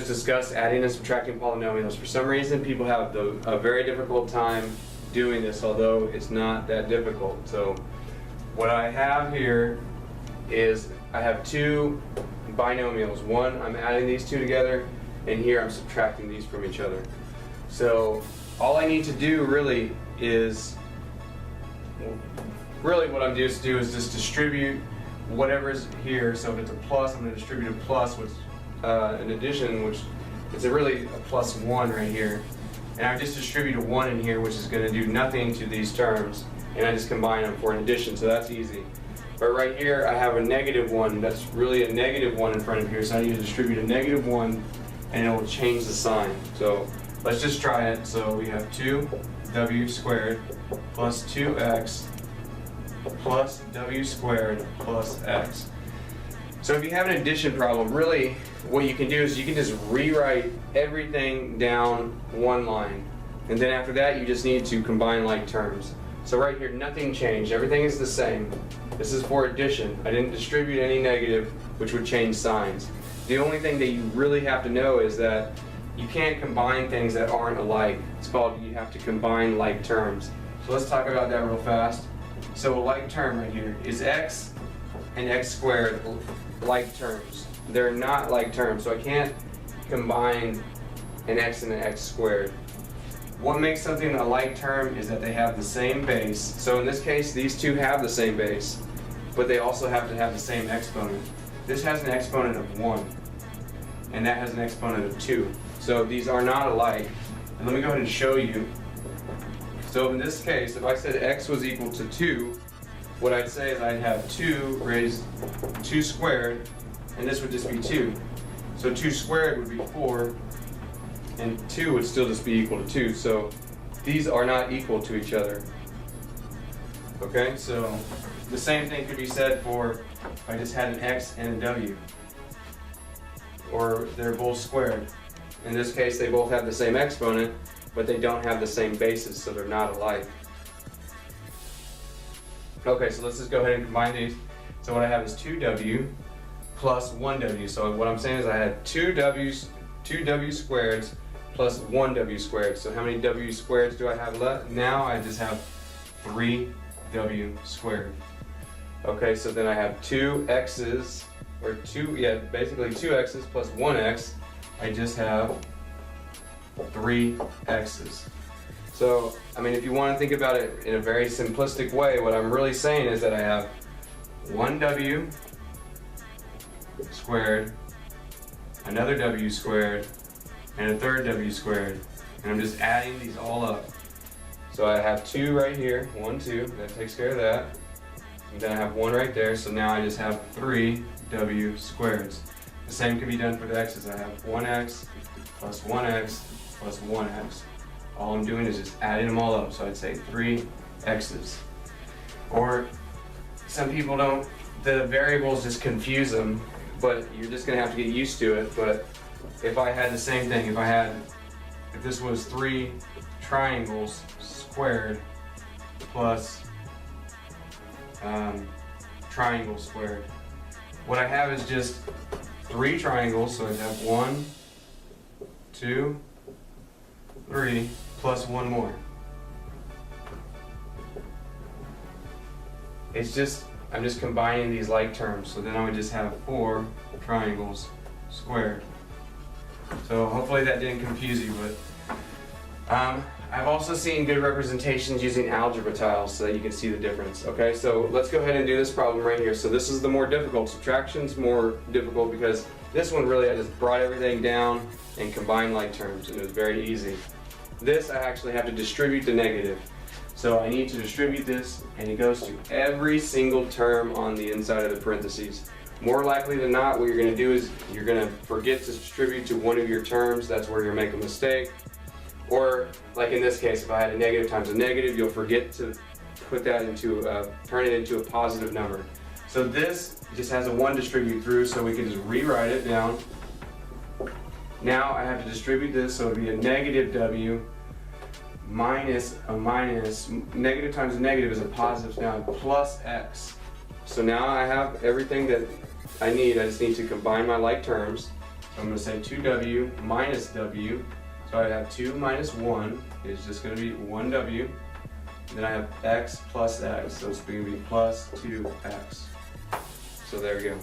just discussed adding and subtracting polynomials. For some reason, people have a very difficult time doing this, although it's not that difficult. So what I have here is I have two binomials. One, I'm adding these two together, and here I'm subtracting these from each other. So all I need to do really what I'm just do is just distribute whatever's here. So if it's a plus, I'm going to distribute a plus with an addition, which is really a plus 1 right here. And I just distribute a 1 in here, which is going to do nothing to these terms, and I just combine them for an addition, so that's easy. But right here I have a negative 1, that's really a negative 1 in front of here, so I need to distribute a negative 1 and it will change the sign. So let's just try it. So we have 2w squared plus 2x plus w squared plus x. So if you have an addition problem, really what you can do is you can just rewrite everything down one line, and then after that you just need to combine like terms. So right here nothing changed, everything is the same. This is for addition. I didn't distribute any negative, which would change signs. The only thing that you really have to know is that you can't combine things that aren't alike. It's called, you have to combine like terms. So let's talk about that real fast. So a like term right here is x and x squared like terms. They're not like terms, so I can't combine an x and an x squared. What makes something a like term is that they have the same base. So in this case, these two have the same base, but they also have to have the same exponent. This has an exponent of 1, and that has an exponent of 2. So these are not alike. And let me go ahead and show you. So in this case, if I said x was equal to 2, what I'd say is I'd have 2 raised 2 squared, and this would just be 2. So 2 squared would be 4, and 2 would still just be equal to 2. So these are not equal to each other. Okay, so the same thing could be said for if I just had an x and a w, or they're both squared. In this case, they both have the same exponent, but they don't have the same basis, so they're not alike. Okay, so let's just go ahead and combine these. So what I have is 2w plus 1w. So what I'm saying is I had 2w squareds plus 1w squared. So how many w squareds do I have left? Now I just have 3w squared. Okay, so then I have 2 x's, or basically 2 x's plus 1x. I just have 3 x's. So, I mean, if you want to think about it in a very simplistic way, what I'm really saying is that I have 1w squared, another w squared, and a third w squared. And I'm just adding these all up. So I have 2 right here, 1, 2, that takes care of that. And then I have 1 right there, so now I just have 3 w squareds. The same can be done for the x's. I have 1x plus 1x plus 1x. All I'm doing is just adding them all up, so I'd say 3 x's. Or some people don't, the variables just confuse them, but you're just going to have to get used to it. But if I had the same thing, if this was 3 triangles squared plus triangle squared, what I have is just 3 triangles, so I'd have 1, 2, 3, plus 1 more. I'm just combining these like terms, so then I would just have 4 triangles squared. So hopefully that didn't confuse you, but I've also seen good representations using algebra tiles so that you can see the difference. Okay, so let's go ahead and do this problem right here. So this is the more difficult. Subtraction's more difficult because this one really I just brought everything down and combined like terms, and it was very easy. This I actually have to distribute the negative. So I need to distribute this, and it goes to every single term on the inside of the parentheses. More likely than not, what you're going to do is you're going to forget to distribute to one of your terms. That's where you'll make a mistake. Or, like in this case, if I had a negative times a negative, you'll forget to put that turn it into a positive number. So this just has a 1 distribute through, so we can just rewrite it down. Now I have to distribute this, so it would be a negative w minus a minus. Negative times a negative is a positive now, plus x. So now I have everything that I need. I just need to combine my like terms. So I'm going to say 2w minus w. So I have 2 minus 1 is just going to be 1w. And then I have x plus x, so it's going to be plus 2x. So there we go.